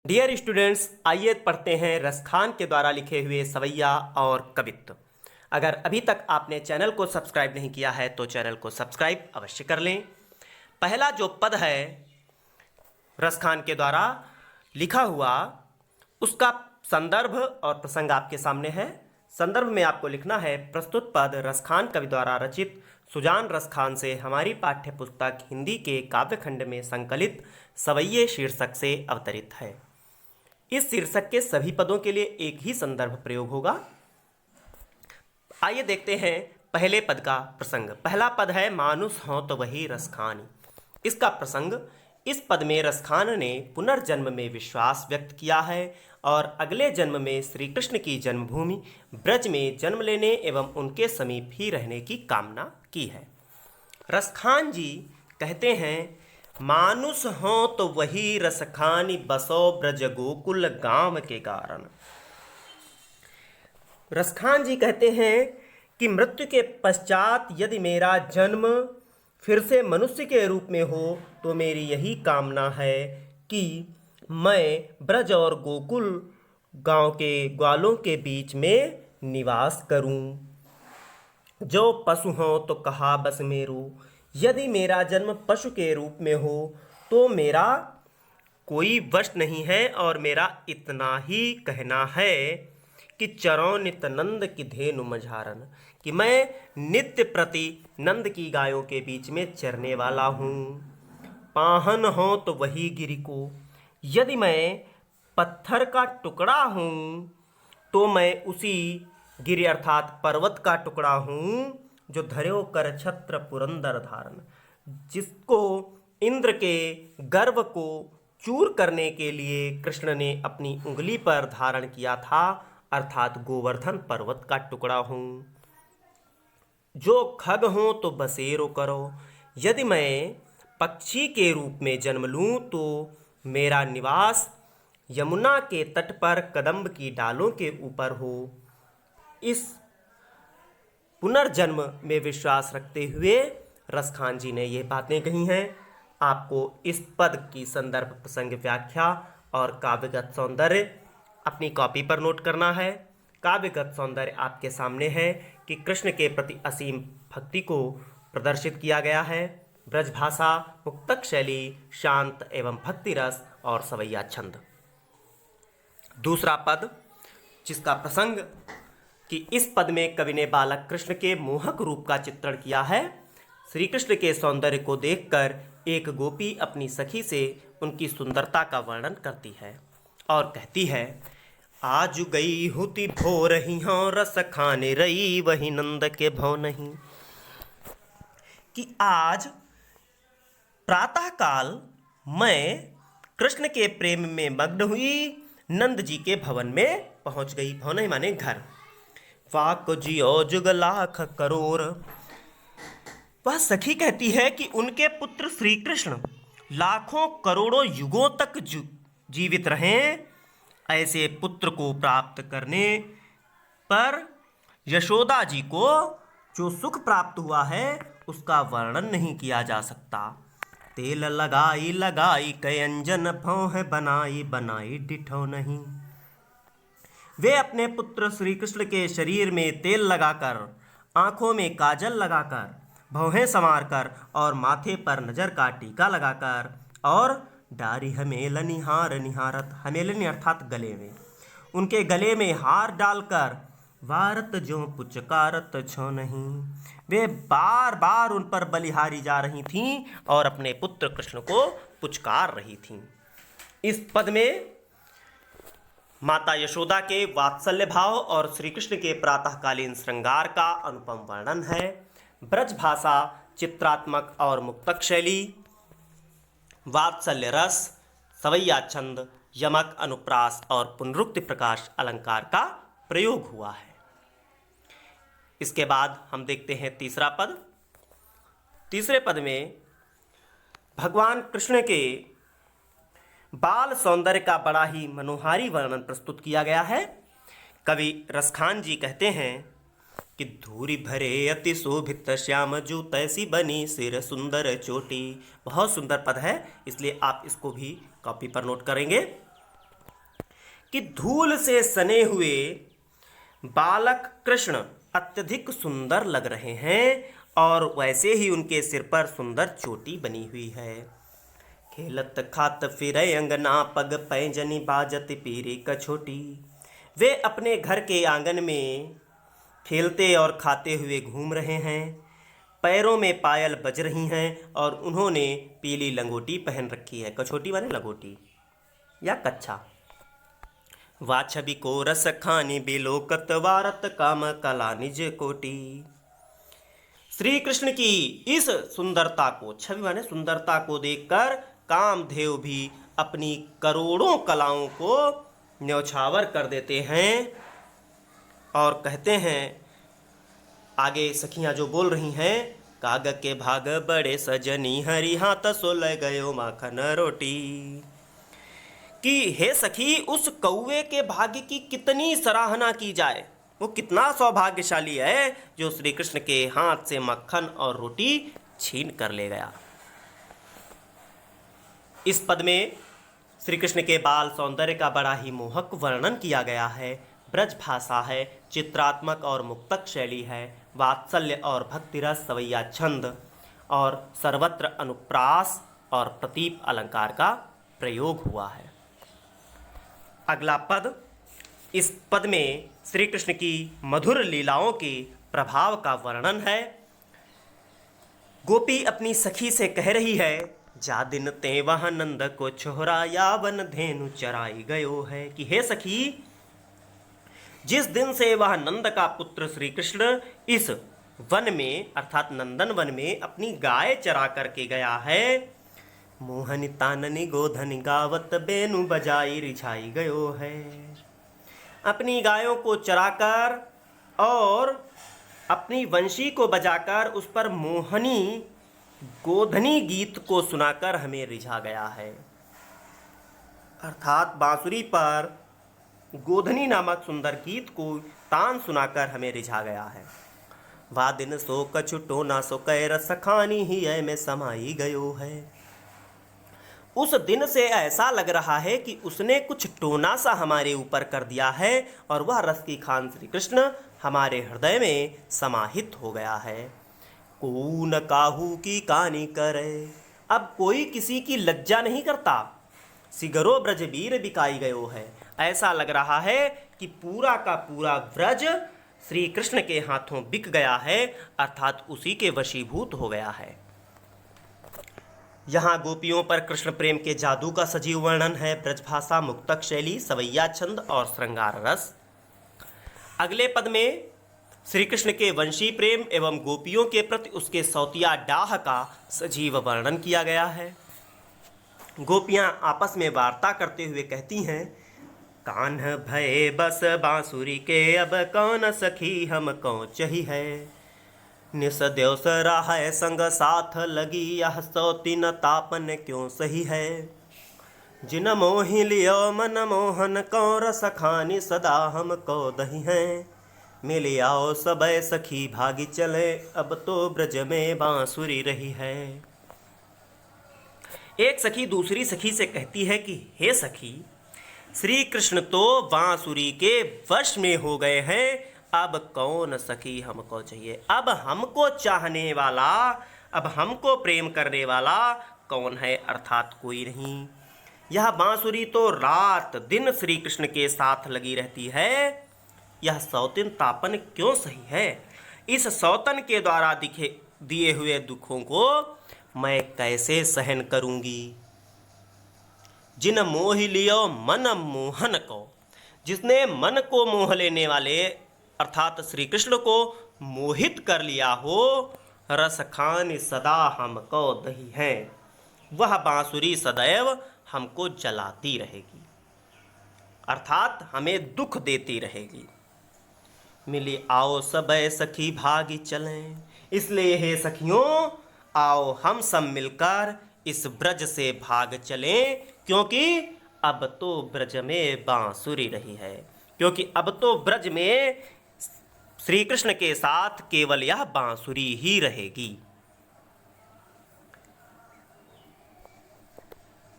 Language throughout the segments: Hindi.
डियर स्टूडेंट्स, आइए पढ़ते हैं रसखान के द्वारा लिखे हुए सवैया और कवित्त। अगर अभी तक आपने चैनल को सब्सक्राइब नहीं किया है तो चैनल को सब्सक्राइब अवश्य कर लें। पहला जो पद है रसखान के द्वारा लिखा हुआ, उसका संदर्भ और प्रसंग आपके सामने है। संदर्भ में आपको लिखना है, प्रस्तुत पद रसखान कवि द्वारा रचित सुजान रसखान से हमारी पाठ्य पुस्तक हिंदी के काव्यखंड में संकलित सवैये शीर्षक से अवतरित है। इस शीर्षक के सभी पदों के लिए एक ही संदर्भ प्रयोग होगा। आइए देखते हैं पहले पद का प्रसंग। पहला पद है, मानुष हो तो वही रसखानी। इसका प्रसंग, इस पद में रसखान ने पुनर्जन्म में विश्वास व्यक्त किया है और अगले जन्म में श्री कृष्ण की जन्मभूमि ब्रज में जन्म लेने एवं उनके समीप ही रहने की कामना की है। रसखान जी कहते हैं, मानुष हो तो वही रसखानी, बसो ब्रज गोकुल गांव के कारण। रसखान जी कहते हैं कि मृत्यु के पश्चात यदि मेरा जन्म फिर से मनुष्य के रूप में हो तो मेरी यही कामना है कि मैं ब्रज और गोकुल गांव के ग्वालों के बीच में निवास करूं। जो पशु हो तो कहा बस मेरो, यदि मेरा जन्म पशु के रूप में हो तो मेरा कोई वश नहीं है और मेरा इतना ही कहना है कि चरों नित नंद की धेनु मझारन, कि मैं नित्य प्रति नंद की गायों के बीच में चरने वाला हूँ। पाहन हो तो वही गिरि को, यदि मैं पत्थर का टुकड़ा हूँ तो मैं उसी गिरि अर्थात पर्वत का टुकड़ा हूँ जो धर्यो कर छत्र पुरंदर धारण, जिसको इंद्र के गर्व को चूर करने के लिए कृष्ण ने अपनी उंगली पर धारण किया था, अर्थात गोवर्धन पर्वत का टुकड़ा हूँ। जो खग हो तो बसेरो करो, यदि मैं पक्षी के रूप में जन्म लूँ तो मेरा निवास यमुना के तट पर कदम्ब की डालों के ऊपर हो। इस पुनर्जन्म में विश्वास रखते हुए रसखान जी ने ये बातें कही हैं। आपको इस पद की संदर्भ प्रसंग व्याख्या और काव्यगत सौंदर्य अपनी कॉपी पर नोट करना है। काव्यगत सौंदर्य आपके सामने है कि कृष्ण के प्रति असीम भक्ति को प्रदर्शित किया गया है। ब्रज भाषा, मुक्तक शैली, शांत एवं भक्ति रस और सवैया छंद। दूसरा पद, जिसका प्रसंग कि इस पद में कवि ने बालक कृष्ण के मोहक रूप का चित्रण किया है। श्री कृष्ण के सौंदर्य को देखकर एक गोपी अपनी सखी से उनकी सुंदरता का वर्णन करती है और कहती है, आज गई हुती भो रही हूँ, रस खाने रही वही नंद के भव नहीं। कि आज प्रातः काल मैं कृष्ण के प्रेम में मग्न हुई नंद जी के भवन में पहुंच गई। भवन नहीं माने घर। वाक जियो जुग लाख करोड़। वह सखी कहती है कि उनके पुत्र श्री कृष्ण लाखों करोड़ों युगों तक जीवित रहें। ऐसे पुत्र को प्राप्त करने पर यशोदा जी को जो सुख प्राप्त हुआ है उसका वर्णन नहीं किया जा सकता। तेल लगाई लगाई कई अंजन भौं बनाई बनाई डिठो नहीं। वे अपने पुत्र श्री कृष्ण के शरीर में तेल लगाकर, आंखों में काजल लगाकर, भौहें संवारकर और माथे पर नजर का टीका लगाकर और डारी हमेल निहार निहारत, हमेलनी अर्थात गले में, उनके गले में हार डालकर वारत जो पुचकारत छो नहीं। वे बार बार उन पर बलिहारी जा रही थीं और अपने पुत्र कृष्ण को पुचकार रही थीं। इस पद में माता यशोदा के वात्सल्य भाव और श्री कृष्ण के प्रातःकालीन श्रृंगार का अनुपम वर्णन है। ब्रज भाषा, चित्रात्मक और मुक्तक शैली, वात्सल्य रस, सवैया छंद, यमक, अनुप्रास और पुनरुक्ति प्रकाश अलंकार का प्रयोग हुआ है। इसके बाद हम देखते हैं तीसरा पद। तीसरे पद में भगवान कृष्ण के बाल सौंदर्य का बड़ा ही मनोहारी वर्णन प्रस्तुत किया गया है। कवि रसखान जी कहते हैं कि धूरी भरे अति शोभित श्याम जू तैसी बनी सिर सुंदर चोटी। बहुत सुंदर पद है, इसलिए आप इसको भी कॉपी पर नोट करेंगे। कि धूल से सने हुए बालक कृष्ण अत्यधिक सुंदर लग रहे हैं और वैसे ही उनके सिर पर सुंदर चोटी बनी हुई है। खेलत खात फिरे अंगना पग पैंजनी बाजत पीरी कछोटी। वे अपने घर के आंगन में खेलते और खाते हुए घूम रहे हैं। पैरों में पायल बज रही हैं और उन्होंने पीली लंगोटी पहन रखी है। कछोटी माने लंगोटी या कच्छा। वा छवि को रस खानी बिलोकत वारत काम कला निज कोटि। श्री कृष्ण की इस सुंदरता को, छवि माने सुंदरता को देखकर कामधेव भी अपनी करोड़ों कलाओं को न्यौछावर कर देते हैं और कहते हैं, आगे सखियां जो बोल रही हैं, काग के भाग बड़े सजनी हरि हाथ सोल गयो माखन रोटी। कि हे सखी, उस कौवे के भाग्य की कितनी सराहना की जाए। वो कितना सौभाग्यशाली है जो श्री कृष्ण के हाथ से मक्खन और रोटी छीन कर ले गया। इस पद में श्री कृष्ण के बाल सौंदर्य का बड़ा ही मोहक वर्णन किया गया है। ब्रज भाषा है, चित्रात्मक और मुक्तक शैली है, वात्सल्य और भक्तिरस सवैया छंद और सर्वत्र अनुप्रास और प्रतीप अलंकार का प्रयोग हुआ है। अगला पद, इस पद में श्री कृष्ण की मधुर लीलाओं के प्रभाव का वर्णन है। गोपी अपनी सखी से कह रही है, जा दिन ते वह नंद को छोहरा यावन धेनु चराई गयो है। कि हे सखी, जिस दिन से वह नंद का पुत्र श्री कृष्ण इस वन में अर्थात नंदन वन में अपनी गाय चरा करके गया है, मोहनी ताननी गोधनी गावत बेनु बजाई रिझाई गयो है। अपनी गायों को चराकर और अपनी वंशी को बजाकर उस पर मोहनी गोधनी गीत को सुनाकर हमें रिझा गया है। अर्थात बांसुरी पर गोधनी नामक सुंदर गीत को तान सुनाकर हमें रिझा गया है। वा दिन सो कछुटो ना सो कैर सखानी ही ऐ में समाई गयो है। उस दिन से ऐसा लग रहा है कि उसने कुछ टोना सा हमारे ऊपर कर दिया है और वह रस की खान श्री कृष्ण हमारे हृदय में समाहित हो गया है। कून काहू की कानी करे, अब कोई किसी की लज्जा नहीं करता। सिगरो ब्रजबीर बिकाई गयो है। ऐसा लग रहा है कि पूरा का पूरा ब्रज श्री कृष्ण के हाथों बिक गया है, अर्थात उसी के वशीभूत हो गया है। यहाँ गोपियों पर कृष्ण प्रेम के जादू का सजीव वर्णन है। ब्रजभाषा, मुक्तक शैली, सवैया छंद और श्रृंगार रस। अगले पद में श्री कृष्ण के वंशी प्रेम एवं गोपियों के प्रति उसके सौतिया डाह का सजीव वर्णन किया गया है। गोपियां आपस में वार्ता करते हुए कहती हैं, कान्ह भये बस बांसुरी के अब कौन सखी हम कौन चही है। निस देव सराह संग साथ लगी यह सौतीन तापन क्यों सही है। जिन मोहि लियो मन मोहन कौर सखानी सदा हम को दही हैं। मिल आओ सबय सखी भागी चले अब तो ब्रज में बांसुरी रही है। एक सखी दूसरी सखी से कहती है कि हे सखी, श्री कृष्ण तो बांसुरी के वश में हो गए हैं, अब कौन सखी हमको चाहिए। अब हमको चाहने वाला, अब हमको प्रेम करने वाला कौन है, अर्थात कोई नहीं। यह बांसुरी तो रात दिन श्री कृष्ण के साथ लगी रहती है, यह सौतन तापन क्यों सही है। इस सौतन के द्वारा दिए हुए दुखों को मैं कैसे सहन करूंगी। जिन मोह लियो मन मोहन को, जिसने मन को मोह लेने वाले अर्थात श्री कृष्ण को मोहित कर लिया हो, रस खान सदा हमको दही है, वह बांसुरी सदैव हमको जलाती रहेगी, अर्थात हमें दुख देती रहेगी। मिली आओ सबय सखी भागी चलें, इसलिए हे सखियों, आओ हम सब मिलकर इस ब्रज से भाग चलें, क्योंकि अब तो ब्रज में बांसुरी रही है, क्योंकि अब तो ब्रज में श्री कृष्ण के साथ केवल यह बांसुरी ही रहेगी।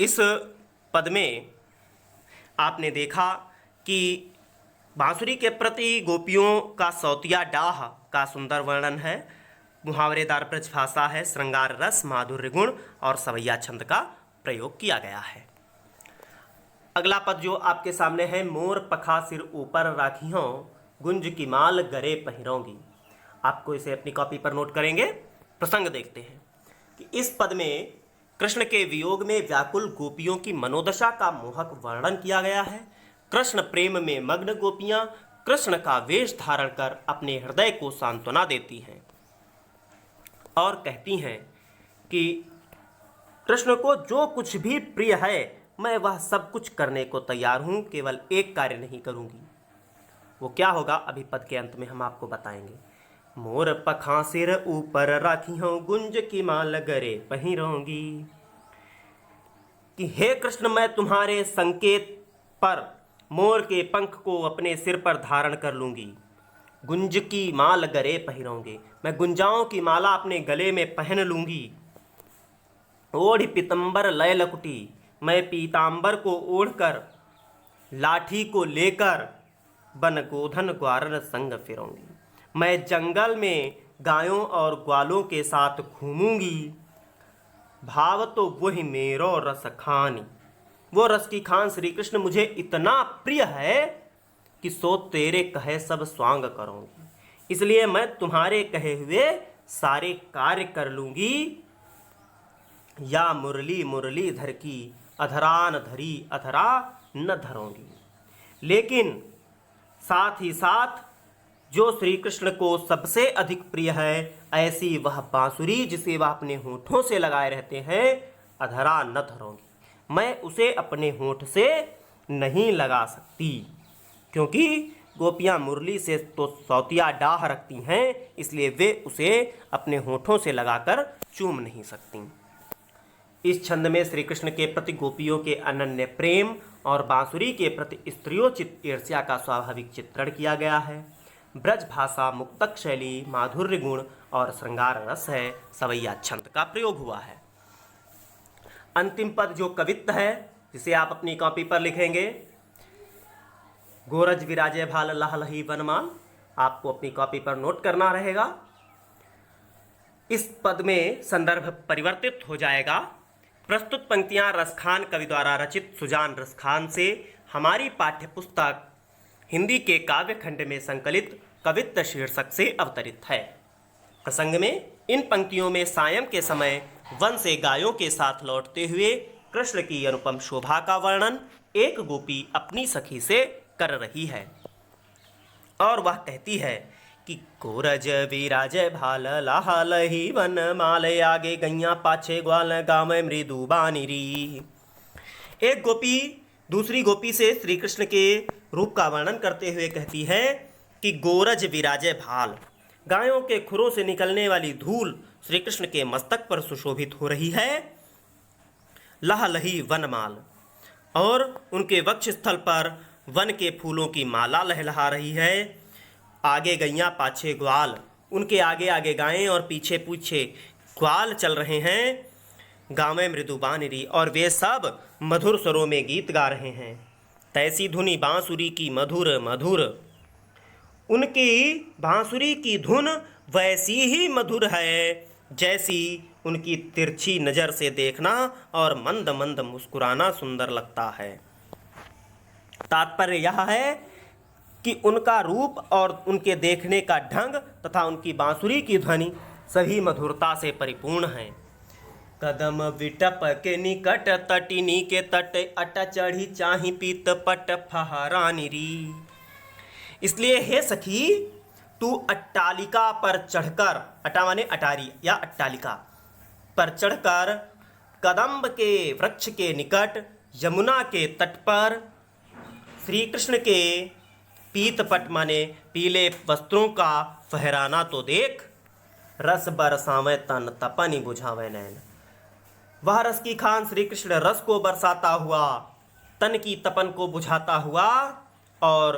इस पद में आपने देखा कि बांसुरी के प्रति गोपियों का सौतिया डाह का सुंदर वर्णन है। मुहावरेदार ब्रजभाषा है, श्रृंगार रस, माधुर्य गुण और सवैया छंद का प्रयोग किया गया है। अगला पद जो आपके सामने है, मोर पखा सिर ऊपर राखियों, गुंज की माल गरे पहिरोंगी। आपको इसे अपनी कॉपी पर नोट करेंगे। प्रसंग देखते हैं कि इस पद में कृष्ण के वियोग में व्याकुल गोपियों की मनोदशा का मोहक वर्णन किया गया है। कृष्ण प्रेम में मग्न गोपियां कृष्ण का वेश धारण कर अपने हृदय को सांत्वना देती हैं और कहती हैं कि कृष्ण को जो कुछ भी प्रिय है मैं वह सब कुछ करने को तैयार हूं, केवल एक कार्य नहीं करूंगी। वो क्या होगा अभी पद के अंत में हम आपको बताएंगे। मोर पखा सिर ऊपर राखी हूं, गुंज की माल गरे पहिरोंगी। कि हे कृष्ण, मैं तुम्हारे संकेत पर मोर के पंख को अपने सिर पर धारण कर लूंगी। गुंज की माल गरे पहिरोंगे, मैं गुंजाओं की माला अपने गले में पहन लूंगी। ओढ़ पीतंबर लय लकुटी, मैं पीतांबर को ओढ़कर लाठी को लेकर बन गोधन ग्वारन संग फिरूंगी। मैं जंगल में गायों और ग्वालों के साथ घूमूंगी। भाव तो वही मेरो रस खानी, वो रस की खान श्री कृष्ण मुझे इतना प्रिय है कि सो तेरे कहे सब स्वांग करूंगी। इसलिए मैं तुम्हारे कहे हुए सारे कार्य कर लूंगी। या मुरली मुरली धर की, अधरान धरी अधरा न धरूंगी। लेकिन साथ ही साथ जो श्री कृष्ण को सबसे अधिक प्रिय है ऐसी वह बांसुरी जिसे वह अपने होठों से लगाए रहते हैं, अधरा न धरूंगी, मैं उसे अपने होठ से नहीं लगा सकती, क्योंकि गोपियां मुरली से तो सौतिया डाह रखती हैं, इसलिए वे उसे अपने होठों से लगाकर चूम नहीं सकती। इस छंद में श्री कृष्ण के प्रति गोपियों के अनन्य प्रेम और बांसुरी के प्रति स्त्रियोचित ईर्ष्या का स्वाभाविक चित्रण किया गया है। ब्रज भाषा, मुक्तक शैली, माधुर्य गुण और श्रृंगार रस है, सवैया छंद का प्रयोग हुआ है। अंतिम पद जो कवित्त है जिसे आप अपनी कॉपी पर लिखेंगे, गोरज विराजय भाल लह लही वनमाल, आपको अपनी कॉपी पर नोट करना रहेगा। इस पद में संदर्भ परिवर्तित हो जाएगा। प्रस्तुत पंक्तियां रसखान कवि द्वारा रचित सुजान रसखान से हमारी पाठ्य पुस्तक हिंदी के काव्य खंड में संकलित कवित्त शीर्षक से अवतरित है। प्रसंग में इन पंक्तियों में सायं के समय वन से गायों के साथ लौटते हुए कृष्ण की अनुपम शोभा का वर्णन एक गोपी अपनी सखी से कर रही है और वह कहती है कि गोरज विराजय भाल लाल ही वन माले, आगे गैया पाछे ग्वाल गाँव मृदु बानिरी। एक गोपी दूसरी गोपी से श्री कृष्ण के रूप का वर्णन करते हुए कहती है कि गोरज विराजय भाल, गायों के खुरों से निकलने वाली धूल श्री कृष्ण के मस्तक पर सुशोभित हो रही है। लह लही वनमाल, और उनके वक्ष स्थल पर वन के फूलों की माला लहलहा रही है। आगे गैया पाछे ग्वाल, उनके आगे आगे गायें और पीछे पीछे ग्वाल चल रहे हैं। गाँव मृदुबानिरी, और वे सब मधुर स्वरों में गीत गा रहे हैं। तैसी धुनी बांसुरी की मधुर मधुर, उनकी बांसुरी की धुन वैसी ही मधुर है जैसी उनकी तिरछी नज़र से देखना और मंद मंद मुस्कुराना सुंदर लगता है। तात्पर्य यह है कि उनका रूप और उनके देखने का ढंग तथा उनकी बांसुरी की ध्वनि सभी मधुरता से परिपूर्ण हैं। कदम विटप के निकट तटिनी के तट, अट चढ़ी चाही पीत पट फहरानी री। इसलिए हे सखी, तू अट्टालिका पर चढ़कर, अटा माने अटारी या अट्टालिका पर चढ़कर कदम्ब के वृक्ष के निकट यमुना के तट पर श्री कृष्ण के पीतपट माने पीले वस्त्रों का फहराना तो देख। रस बरसावे तन तपनी बुझावे नैन, वह रस की खान श्री कृष्ण रस को बरसाता हुआ, तन की तपन को बुझाता हुआ और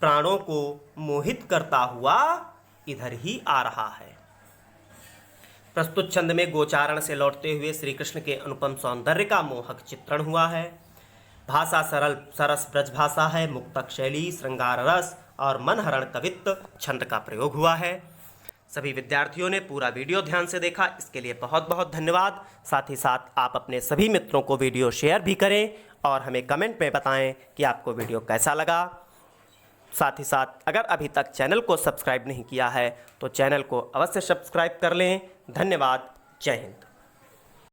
प्राणों को मोहित करता हुआ इधर ही आ रहा है। प्रस्तुत छंद में गोचारण से लौटते हुए श्री कृष्ण के अनुपम सौंदर्य का मोहक चित्रण हुआ है। भाषा सरल सरस ब्रज भाषा है। मुक्तक शैली, श्रृंगार रस और मनहरण कवित्व छंद का प्रयोग हुआ है। सभी विद्यार्थियों ने पूरा वीडियो ध्यान से देखा, इसके लिए बहुत बहुत धन्यवाद। साथ ही साथ आप अपने सभी मित्रों को वीडियो शेयर भी करें और हमें कमेंट में बताएं कि आपको वीडियो कैसा लगा। साथ ही साथ अगर अभी तक चैनल को सब्सक्राइब नहीं किया है तो चैनल को अवश्य सब्सक्राइब कर लें। धन्यवाद। जय हिंद।